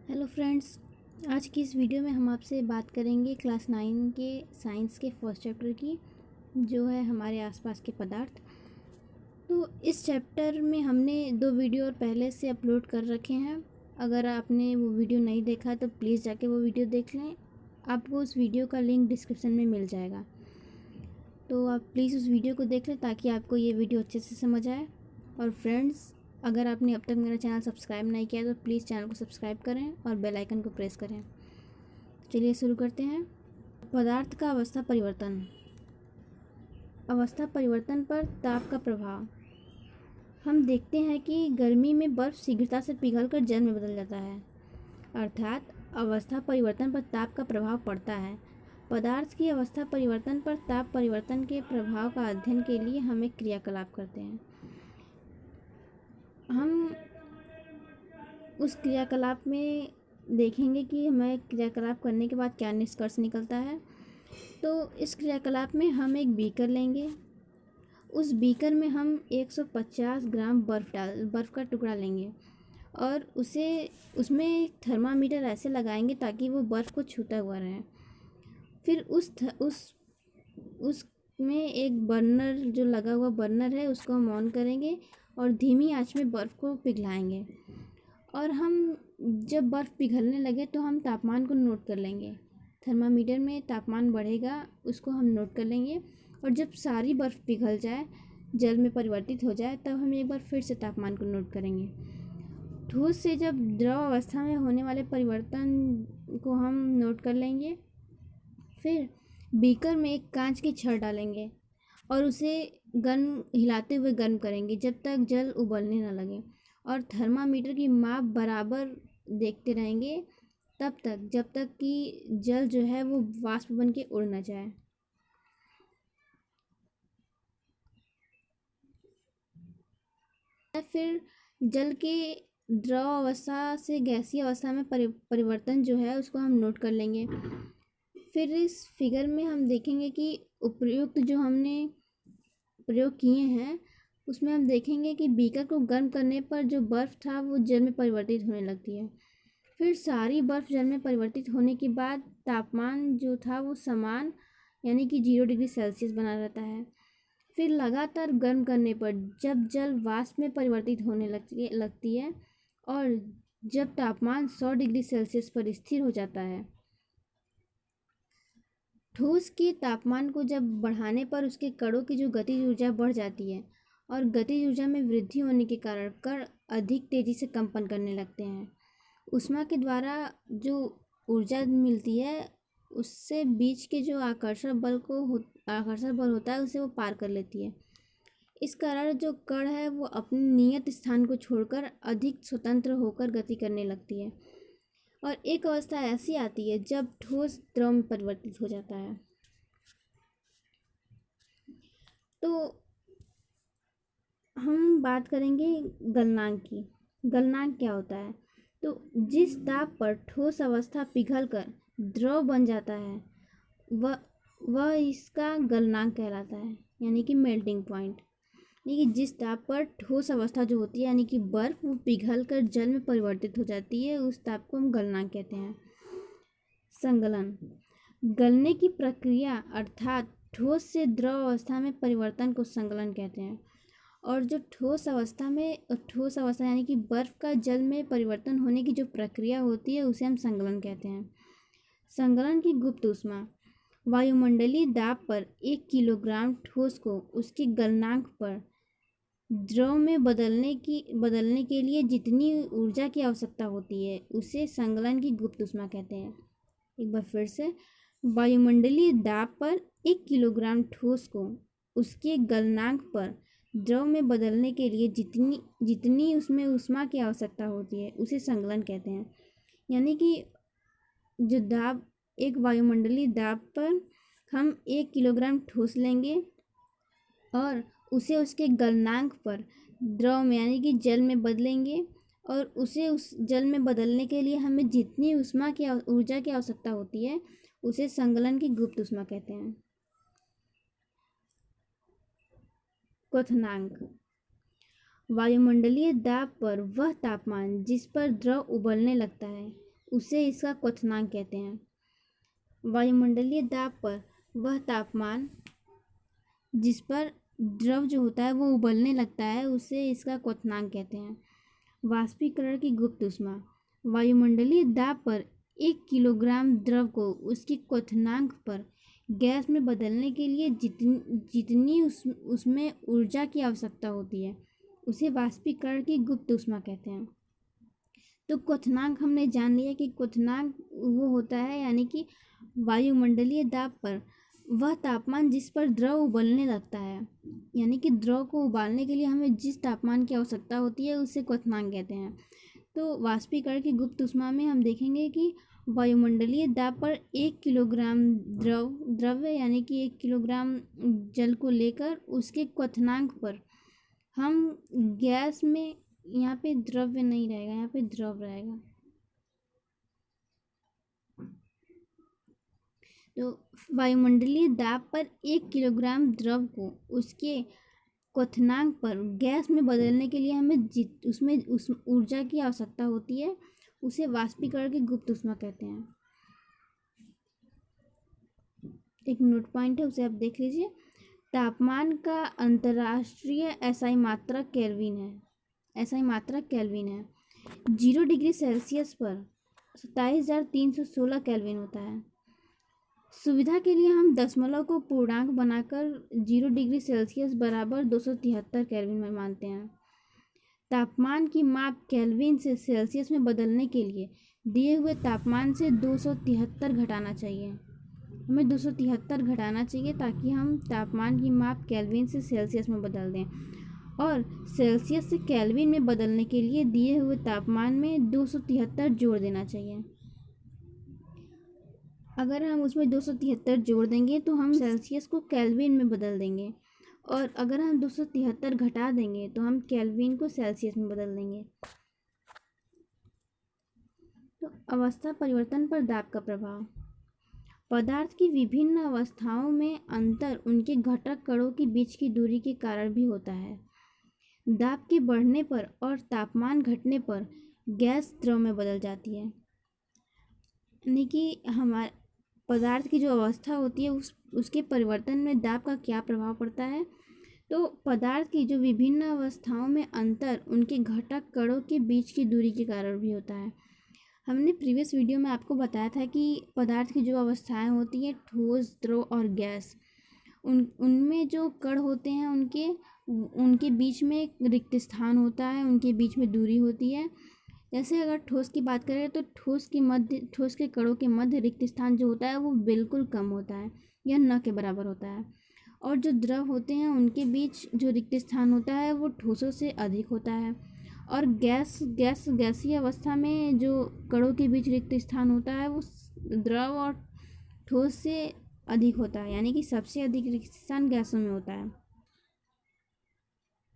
Hello friends, आज की इस वीडियो में हम आपसे बात करेंगे क्लास 9 के साइंस के फर्स्ट चैप्टर की, जो है हमारे आसपास के पदार्थ। तो इस चैप्टर में हमने 2 वीडियो और पहले से अपलोड कर रखे हैं। अगर आपने वो वीडियो नहीं देखा तो प्लीज़ जाके वो वीडियो देख लें। आपको उस वीडियो का लिंक डिस्क्रिप्शन में मिल जाएगा, तो आप प्लीज़ उस वीडियो को देख लें ताकि आपको ये वीडियो अच्छे से समझ आए। और फ्रेंड्स, अगर आपने अब तक मेरा चैनल सब्सक्राइब नहीं किया तो प्लीज़ चैनल को सब्सक्राइब करें और बेल आइकन को प्रेस करें। चलिए शुरू करते हैं। पदार्थ का अवस्था परिवर्तन। अवस्था परिवर्तन पर ताप का प्रभाव। हम देखते हैं कि गर्मी में बर्फ़ शीघ्रता से पिघलकर जल में बदल जाता है, अर्थात अवस्था परिवर्तन पर ताप का प्रभाव पड़ता है। पदार्थ की अवस्था परिवर्तन पर ताप परिवर्तन के प्रभाव का अध्ययन के लिए हम एक क्रियाकलाप करते हैं। हम उस क्रियाकलाप में देखेंगे कि हमें क्रियाकलाप करने के बाद क्या निष्कर्ष निकलता है। तो इस क्रियाकलाप में हम एक बीकर लेंगे। उस बीकर में हम 150 ग्राम बर्फ़ का टुकड़ा लेंगे और उसमें थर्मामीटर ऐसे लगाएंगे ताकि वो बर्फ़ को छूता हुआ रहे। फिर उसमें एक बर्नर जो लगा हुआ बर्नर है उसको हम ऑन करेंगे और धीमी आंच में बर्फ़ को पिघलाएंगे। और हम जब बर्फ़ पिघलने लगे तो हम तापमान को नोट कर लेंगे। थर्मामीटर में तापमान बढ़ेगा, उसको हम नोट कर लेंगे। और जब सारी बर्फ़ पिघल जाए, जल में परिवर्तित हो जाए, तब हम एक बार फिर से तापमान को नोट करेंगे। ठोस से जब द्रव अवस्था में होने वाले परिवर्तन को हम नोट कर लेंगे। फिर बीकर में एक कांच की छड़ डालेंगे और उसे हिलाते हुए गर्म करेंगे जब तक जल उबलने न लगे, और थर्मामीटर की माप बराबर देखते रहेंगे तब तक जब तक कि जल जो है वो वाष्प बन के उड़ न जाए। फिर जल के द्रव अवस्था से गैसीय अवस्था में परिवर्तन जो है उसको हम नोट कर लेंगे। फिर इस फिगर में हम देखेंगे कि उपयुक्त जो हमने प्रयोग किए हैं उसमें हम देखेंगे कि बीकर को गर्म करने पर जो बर्फ़ था वो जल में परिवर्तित होने लगती है। फिर सारी बर्फ़ जल में परिवर्तित होने के बाद तापमान जो था वो समान, यानी कि 0 डिग्री सेल्सियस बना रहता है। फिर लगातार गर्म करने पर जब जल वाष्प में परिवर्तित होने लगती है और जब तापमान 100 डिग्री सेल्सियस पर स्थिर हो जाता है। ठोस के तापमान को जब बढ़ाने पर उसके कणों की जो गतिज ऊर्जा बढ़ जाती है और गतिज ऊर्जा में वृद्धि होने के कारण कण अधिक तेज़ी से कंपन करने लगते हैं। ऊष्मा के द्वारा जो ऊर्जा मिलती है उससे बीच के जो आकर्षण बल होता है उसे वो पार कर लेती है। इस कारण जो कण है वो अपने नियत स्थान को छोड़कर अधिक स्वतंत्र होकर गति करने लगती है और एक अवस्था ऐसी आती है जब ठोस द्रव में परिवर्तित हो जाता है। तो हम बात करेंगे गलनांक की। गलनांक क्या होता है? तो जिस ताप पर ठोस अवस्था पिघलकर द्रव बन जाता है वह इसका गलनांक कहलाता है, यानी कि मेल्टिंग पॉइंट। यानी कि जिस ताप पर ठोस अवस्था जो होती है, यानी कि बर्फ, वो पिघलकर जल में परिवर्तित हो जाती है, उस ताप को हम गलनांक कहते हैं। संगलन। गलने की प्रक्रिया अर्थात ठोस से द्रव अवस्था में परिवर्तन को संगलन कहते हैं। और जो ठोस अवस्था यानी कि बर्फ़ का जल में परिवर्तन होने की जो प्रक्रिया होती है उसे हम संगलन कहते हैं। संगलन की गुप्त ऊष्मा। वायुमंडलीय दाब पर 1 किलोग्राम ठोस को उसके गलनांक पर द्रव में बदलने के लिए जितनी ऊर्जा की आवश्यकता होती है उसे संगलन की गुप्त ऊष्मा कहते हैं। एक बार फिर से, वायुमंडलीय दाब पर 1 किलोग्राम ठोस को उसके गलनांक पर द्रव में बदलने के लिए जितनी उसमें ऊष्मा की आवश्यकता होती है उसे संगलन कहते हैं। यानी कि जो दाब, एक वायुमंडलीय दाब पर हम 1 किलोग्राम ठोस लेंगे और उसे उसके गलनांक पर द्रव में यानी कि जल में बदलेंगे, और उसे उस जल में बदलने के लिए हमें जितनी ऊर्जा की आवश्यकता होती है उसे संगलन की गुप्त ऊष्मा कहते हैं। क्वथनांक। वायुमंडलीय दाब पर वह तापमान जिस पर द्रव उबलने लगता है उसे इसका क्वथनांक कहते हैं। वायुमंडलीय दाब पर वह तापमान जिस पर द्रव जो होता है वो उबलने लगता है, उसे इसका क्वथनांक कहते हैं। वाष्पीकरण की गुप्त ऊष्मा। वायुमंडलीय दाब पर 1 किलोग्राम द्रव को उसके क्वथनांक पर गैस में बदलने के लिए जितनी उसमें ऊर्जा की आवश्यकता होती है, उसे वाष्पीकरण की गुप्त ऊष्मा कहते हैं। तो क्वथनांक हमने जान लिया कि क्वथनांक वो होता है, यानी कि वायुमंडलीय दाब पर वह तापमान जिस पर द्रव उबलने लगता है, यानी कि द्रव को उबालने के लिए हमें जिस तापमान की आवश्यकता होती है उसे क्वथनांक कहते हैं। तो वाष्पीकरण की गुप्त ऊष्मा में हम देखेंगे कि वायुमंडलीय दाब पर 1 किलोग्राम द्रव्य यानी कि 1 किलोग्राम जल को लेकर उसके क्वथनांक पर हम गैस में, यहाँ पे द्रव्य नहीं रहेगा, यहाँ पे द्रव रहेगा, तो वायुमंडलीय दाब पर 1 किलोग्राम द्रव को उसके क्वथनांक पर गैस में बदलने के लिए हमें उसमें उस ऊर्जा की आवश्यकता होती है, उसे वाष्पीकरण की गुप्त ऊष्मा कहते हैं। एक नोट पॉइंट है, उसे आप देख लीजिए। तापमान का अंतर्राष्ट्रीय एसआई मात्रक केल्विन है। एसआई मात्रक केल्विन है। 0 डिग्री सेल्सियस पर 27,316 केल्विन होता है। सुविधा के लिए हम दशमलव को पूर्णांक बनाकर 0 डिग्री सेल्सियस बराबर 273 केल्विन में मानते हैं। तापमान की माप केल्विन से सेल्सियस में बदलने के लिए दिए हुए तापमान से 273 घटाना चाहिए। हमें 273 घटाना चाहिए ताकि हम तापमान की माप केल्विन से सेल्सियस में बदल दें, और सेल्सियस से केल्विन में बदलने के लिए दिए हुए तापमान में 273 जोड़ देना चाहिए। अगर हम उसमें 273 जोड़ देंगे तो हम सेल्सियस को केल्विन में बदल देंगे, और अगर हम 273 घटा देंगे तो हम केल्विन को सेल्सियस में बदल देंगे। तो अवस्था परिवर्तन पर दाब का प्रभाव। पदार्थ की विभिन्न अवस्थाओं में अंतर उनके घटक कणों के बीच की दूरी के कारण भी होता है। दाब के बढ़ने पर और तापमान घटने पर गैस द्रव में बदल जाती है, यानी कि हमारे पदार्थ की जो अवस्था होती है उसके परिवर्तन में दाब का क्या प्रभाव पड़ता है। तो पदार्थ की जो विभिन्न अवस्थाओं में अंतर उनके घटक कणों के बीच की दूरी के कारण भी होता है। हमने प्रीवियस वीडियो में आपको बताया था कि पदार्थ की जो अवस्थाएं होती हैं, ठोस, द्रव और गैस, उनमें जो कण होते हैं उनके बीच में एक रिक्त स्थान होता है, उनके बीच में दूरी होती है। जैसे अगर ठोस की बात करें तो ठोस के कणों के मध्य रिक्त स्थान जो होता है वो बिल्कुल कम होता है या न के बराबर होता है, और जो द्रव होते हैं उनके बीच जो रिक्त स्थान होता है वो ठोसों से अधिक होता है, और गैसीय अवस्था में जो कणों के बीच रिक्त स्थान होता है वो द्रव और ठोस से अधिक होता है, यानी कि सबसे अधिक रिक्त स्थान गैसों में होता है।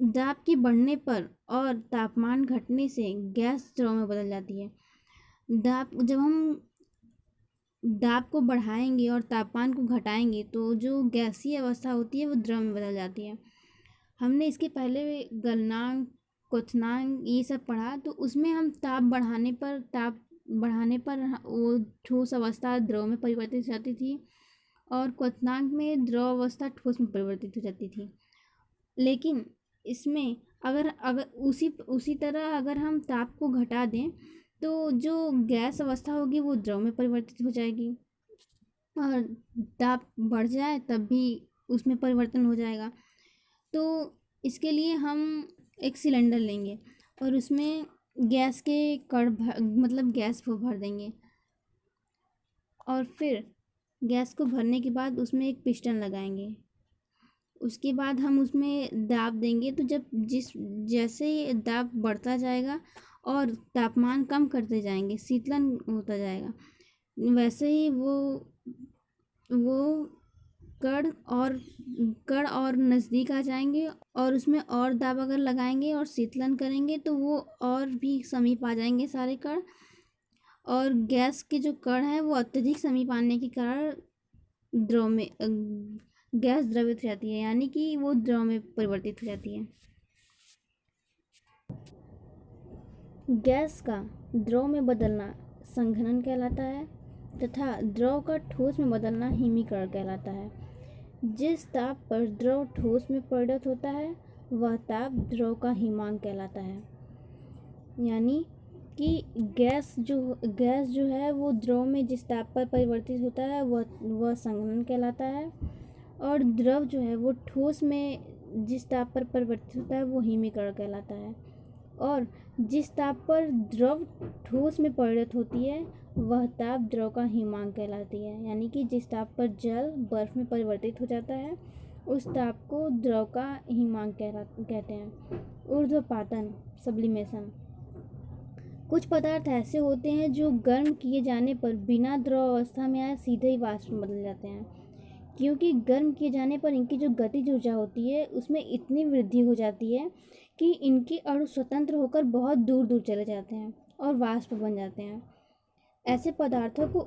दाब के बढ़ने पर और तापमान घटने से गैस द्रव में बदल जाती है। जब हम दाब को बढ़ाएंगे और तापमान को घटाएंगे तो जो गैसीय अवस्था होती है वो द्रव में बदल जाती है। हमने इसके पहले गलनांक, क्वथनांक ये सब पढ़ा, तो उसमें हम ताप बढ़ाने पर वो ठोस अवस्था द्रव में परिवर्तित हो जाती थी, और क्वथनांक में द्रव अवस्था ठोस में परिवर्तित हो जाती थी। लेकिन इसमें अगर उसी तरह अगर हम ताप को घटा दें तो जो गैस अवस्था होगी वो द्रव में परिवर्तित हो जाएगी, और ताप बढ़ जाए तब भी उसमें परिवर्तन हो जाएगा। तो इसके लिए हम एक सिलेंडर लेंगे और उसमें गैस के कण मतलब गैस को भर देंगे, और फिर गैस को भरने के बाद उसमें एक पिस्टन लगाएंगे। उसके बाद हम उसमें दाब देंगे, तो जैसे ही दाब बढ़ता जाएगा और तापमान कम करते जाएंगे, शीतलन होता जाएगा, वैसे ही वो कण और नज़दीक आ जाएंगे, और उसमें और दाब अगर लगाएंगे और शीतलन करेंगे तो वो और भी समीप आ जाएंगे सारे कण, और गैस के जो कण हैं वो अत्यधिक समीप आने के कारण द्रव में गैस द्रवित हो जाती है, यानी कि वो द्रव में परिवर्तित हो जाती है। गैस का द्रव में बदलना संघनन कहलाता है तथा द्रव का ठोस में बदलना हिमीकरण कहलाता है। जिस ताप पर द्रव ठोस में परिणत होता है वह ताप द्रव का हिमांक कहलाता है। यानी कि गैस जो है वो द्रव में जिस ताप पर परिवर्तित होता है वह संघनन कहलाता है, और द्रव जो है वो ठोस में जिस ताप पर परिवर्तित होता है वो हिमीकरण कहलाता है। और जिस ताप पर द्रव ठोस में परिणत होती है वह ताप द्रव का हिमांक कहलाती है। यानी कि जिस ताप पर जल बर्फ में परिवर्तित हो जाता है उस ताप को द्रव का हिमांक कहते हैं। ऊर्ध्वपातन सब्लिमेशन। कुछ पदार्थ ऐसे होते हैं जो गर्म किए जाने पर बिना द्रव अवस्था में आए सीधे ही वाष्प में बदल जाते हैं, क्योंकि गर्म किए जाने पर इनकी जो गतिज ऊर्जा होती है उसमें इतनी वृद्धि हो जाती है कि इनके अणु स्वतंत्र होकर बहुत दूर दूर चले जाते हैं और वाष्प बन जाते हैं। ऐसे पदार्थों को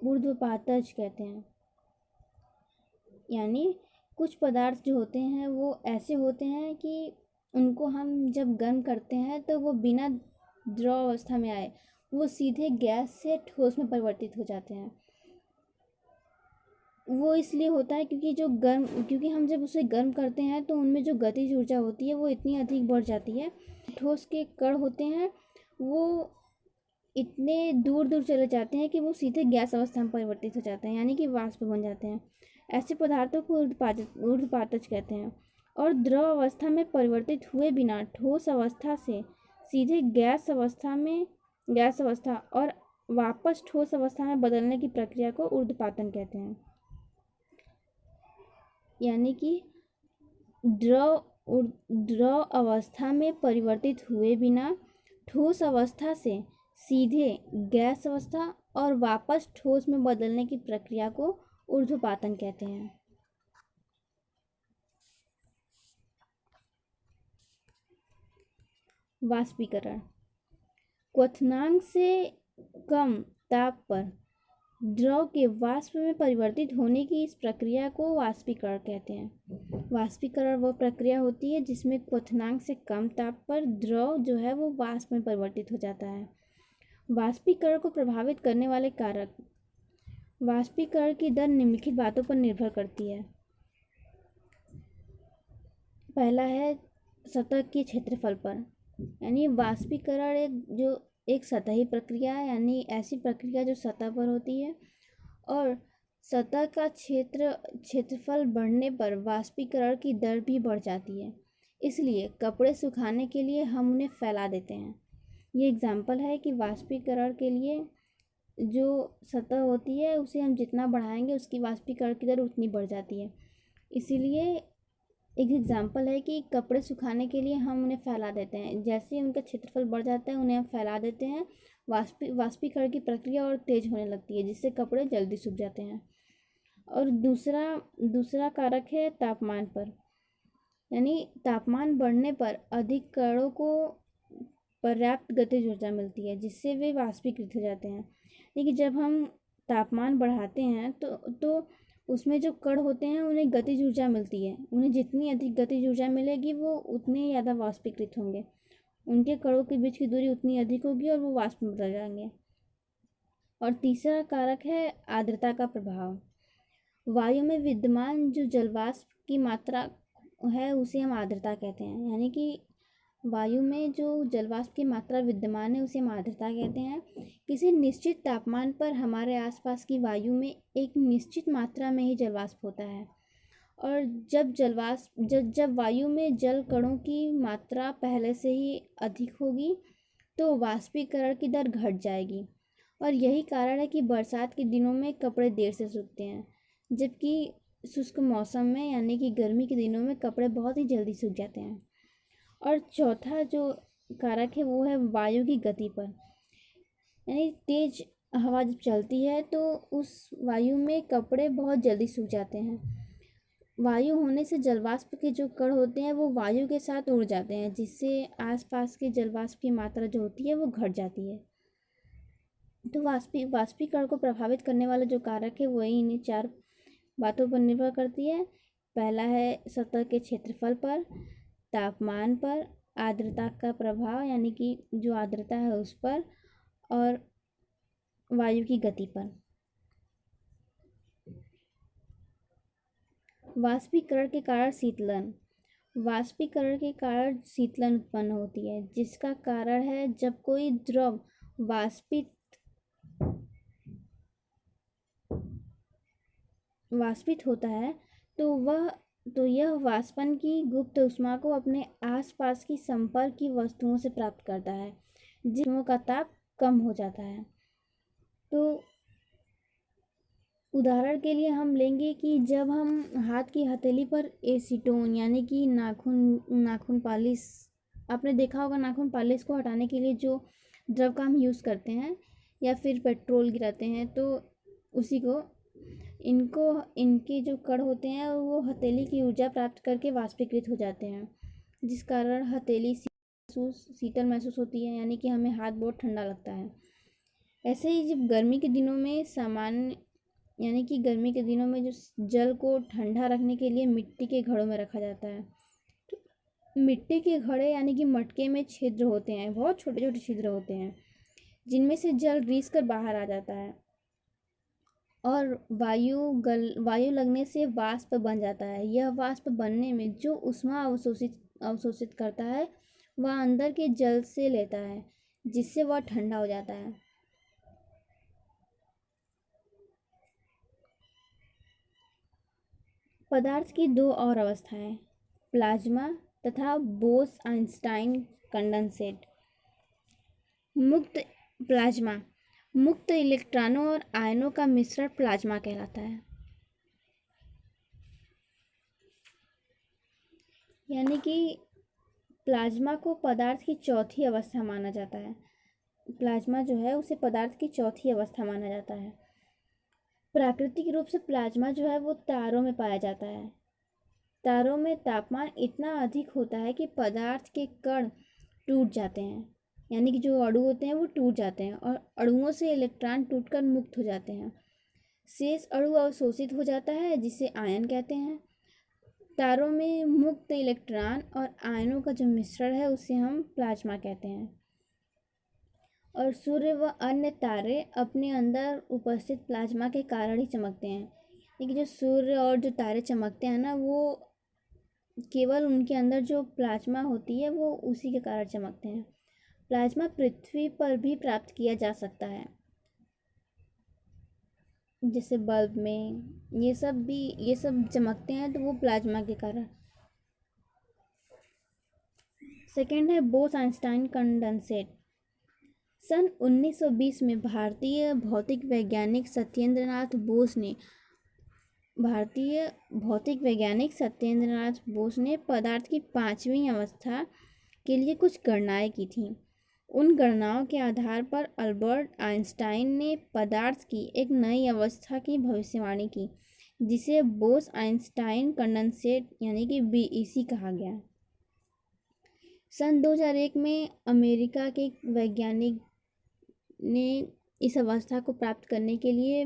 ऊर्ध्वपातज कहते हैं। यानी कुछ पदार्थ जो होते हैं वो ऐसे होते हैं कि उनको हम जब गर्म करते हैं तो वो बिना द्रव अवस्था में आए वो सीधे गैस से ठोस में परिवर्तित हो जाते हैं। वो इसलिए होता है क्योंकि हम जब उसे गर्म करते हैं तो उनमें जो गतिज ऊर्जा होती है वो इतनी अधिक बढ़ जाती है। ठोस के कण होते हैं वो इतने दूर दूर चले जाते हैं कि वो सीधे गैस अवस्था में परिवर्तित हो जाते हैं, यानी कि वाष्प बन जाते हैं। ऐसे पदार्थों को ऊर्ध्वपातज कहते हैं। और द्रव अवस्था में परिवर्तित हुए बिना ठोस अवस्था से सीधे गैस अवस्था और वापस ठोस अवस्था में बदलने की प्रक्रिया को ऊर्ध्वपातन कहते हैं। यानी कि द्रव अवस्था में परिवर्तित हुए बिना ठोस अवस्था से सीधे गैस अवस्था और वापस ठोस में बदलने की प्रक्रिया को ऊर्ध्वपातन कहते हैं। वाष्पीकरण। क्वथनांक से कम ताप पर द्रव के वाष्प में परिवर्तित होने की इस प्रक्रिया को वाष्पीकरण कहते हैं। वाष्पीकरण वह प्रक्रिया होती है जिसमें क्वथनांक से कम ताप पर द्रव जो है वो वाष्प में परिवर्तित हो जाता है। वाष्पीकरण को प्रभावित करने वाले कारक। वाष्पीकरण की दर निम्नलिखित बातों पर निर्भर करती है। पहला है सतह के क्षेत्रफल पर। यानी वाष्पीकरण एक सतही प्रक्रिया है, यानी ऐसी प्रक्रिया जो सतह पर होती है, और सतह का क्षेत्रफल बढ़ने पर वाष्पीकरण की दर भी बढ़ जाती है। इसलिए कपड़े सुखाने के लिए हम उन्हें फैला देते हैं। ये एग्जाम्पल है कि वाष्पीकरण के लिए जो सतह होती है उसे हम जितना बढ़ाएंगे उसकी वाष्पीकरण की दर उतनी बढ़ जाती है। इसीलिए एक एग्जाम्पल है कि कपड़े सुखाने के लिए हम उन्हें फैला देते हैं। जैसे ही उनका क्षेत्रफल बढ़ जाता है उन्हें हम फैला देते हैं, वाष्पीकरण की प्रक्रिया और तेज होने लगती है जिससे कपड़े जल्दी सूख जाते हैं। और दूसरा कारक है तापमान पर। यानी तापमान बढ़ने पर अधिक कणों को पर्याप्त गतिज ऊर्जा मिलती है जिससे वे वाष्पीकृत हो जाते हैं। लेकिन जब हम तापमान बढ़ाते हैं तो उसमें जो कण होते हैं उन्हें गतिज ऊर्जा मिलती है। उन्हें जितनी अधिक गतिज ऊर्जा मिलेगी वो उतने ज़्यादा वाष्पीकृत होंगे। उनके कणों के बीच की दूरी उतनी अधिक होगी और वो वाष्प में बदल जाएंगे। और तीसरा कारक है आर्द्रता का प्रभाव। वायु में विद्यमान जो जलवाष्प की मात्रा है उसे हम आर्द्रता कहते हैं। यानी कि वायु में जो जलवाष्प की मात्रा विद्यमान है उसे हम आर्द्रता कहते हैं। किसी निश्चित तापमान पर हमारे आसपास की वायु में एक निश्चित मात्रा में ही जलवाष्प होता है, और जब वायु में जल कणों की मात्रा पहले से ही अधिक होगी तो वाष्पीकरण की दर घट जाएगी। और यही कारण है कि बरसात के दिनों में कपड़े देर से सूखते हैं, जबकि शुष्क मौसम में यानी कि गर्मी के दिनों में कपड़े बहुत ही जल्दी सूख जाते हैं। और चौथा जो कारक है वो है वायु की गति पर। यानी तेज हवा जब चलती है तो उस वायु में कपड़े बहुत जल्दी सूख जाते हैं। वायु होने से जलवाष्प के जो कण होते हैं वो वायु के साथ उड़ जाते हैं, जिससे आसपास के जलवाष्प की मात्रा जो होती है वो घट जाती है। तो वाष्पीकरण को प्रभावित करने वाला जो कारक है वही इन्हीं 4 बातों पर निर्भर करती है। पहला है सतह के क्षेत्रफल पर, तापमान पर, आर्द्रता का प्रभाव यानी कि जो आर्द्रता है उस पर, और वायु की गति पर। वाष्पीकरण के कारण शीतलन। वाष्पीकरण के कारण शीतलन उत्पन्न होती है, जिसका कारण है जब कोई द्रव वाष्पित होता है तो यह वाष्पन की गुप्त ऊष्मा को अपने आसपास की संपर्क की वस्तुओं से प्राप्त करता है, जिस वस्तुओं का ताप कम हो जाता है। तो उदाहरण के लिए हम लेंगे कि जब हम हाथ की हथेली पर एसीटोन यानी कि नाखून पालिश, आपने देखा होगा नाखून पालिश को हटाने के लिए जो द्रव का हम यूज़ करते हैं या फिर पेट्रोल गिराते हैं, तो उसी को इनके जो कण होते हैं वो हथेली की ऊर्जा प्राप्त करके वाष्पीकृत हो जाते हैं, जिस कारण हथेली शीतल महसूस होती है, यानी कि हमें हाथ बहुत ठंडा लगता है। ऐसे ही जब गर्मी के दिनों में गर्मी के दिनों में जो जल को ठंडा रखने के लिए मिट्टी के घड़ों में रखा जाता है, तो मिट्टी के घड़े यानी कि मटके में छिद्र होते हैं, बहुत छोटे छोटे छिद्र होते हैं, जिनमें से जल रिस कर बाहर आ जाता है और वायु लगने से वाष्प बन जाता है। यह वाष्प बनने में जो ऊष्मा अवशोषित करता है वह अंदर के जल से लेता है, जिससे वह ठंडा हो जाता है। पदार्थ की दो और अवस्थाएं, प्लाज्मा तथा बोस-आइंस्टाइन कंडेंसेट। मुक्त इलेक्ट्रॉनों और आयनों का मिश्रण प्लाज्मा कहलाता है। यानी कि प्लाज्मा को पदार्थ की चौथी अवस्था माना जाता है। प्लाज्मा जो है उसे पदार्थ की चौथी अवस्था माना जाता है। प्राकृतिक रूप से प्लाज्मा जो है वो तारों में पाया जाता है। तारों में तापमान इतना अधिक होता है कि पदार्थ के कण टूट जाते हैं, यानी कि जो अणु होते हैं वो टूट जाते हैं और अणुओं से इलेक्ट्रॉन टूटकर मुक्त हो जाते हैं। शेष अणु अवशोषित हो जाता है, जिसे आयन कहते हैं। तारों में मुक्त इलेक्ट्रॉन और आयनों का जो मिश्रण है उसे हम प्लाज्मा कहते हैं। और सूर्य व अन्य तारे अपने अंदर उपस्थित प्लाज्मा के कारण ही चमकते हैं। लेकिन जो सूर्य और जो तारे चमकते हैं ना, वो केवल उनके अंदर जो प्लाज्मा होती है वो उसी के कारण चमकते हैं। प्लाज्मा पृथ्वी पर भी प्राप्त किया जा सकता है, जैसे बल्ब में ये सब चमकते हैं, तो वो प्लाज्मा के कारण। सेकेंड है बोस-आइंस्टाइन कंडेंसेट। सन 1920 में भारतीय भौतिक वैज्ञानिक सत्येंद्रनाथ बोस ने पदार्थ की पांचवी अवस्था के लिए कुछ गणनाएं की थीं। उन गणनाओं के आधार पर अल्बर्ट आइंस्टाइन ने पदार्थ की एक नई अवस्था की भविष्यवाणी की, जिसे बोस-आइंस्टाइन कंडेंसेट यानी कि बीईसी कहा गया। सन 2001 में अमेरिका के वैज्ञानिक ने इस अवस्था को प्राप्त करने के लिए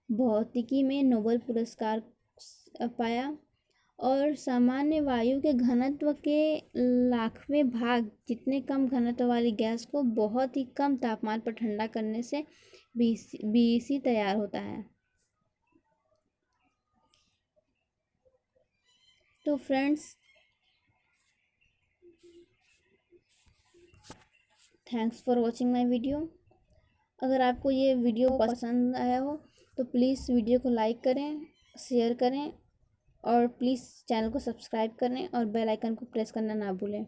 भौतिकी में नोबेल पुरस्कार पाया और सामान्य वायु के घनत्व के लाखवें भाग जितने कम घनत्व वाली गैस को बहुत ही कम तापमान पर ठंडा करने से बीईसी तैयार होता है। तो friends, thanks for watching my video. अगर आपको ये वीडियो पसंद आया हो तो प्लीज़ वीडियो को लाइक करें, शेयर करें और प्लीज़ चैनल को सब्सक्राइब करें और बेल आइकन को प्रेस करना ना भूलें।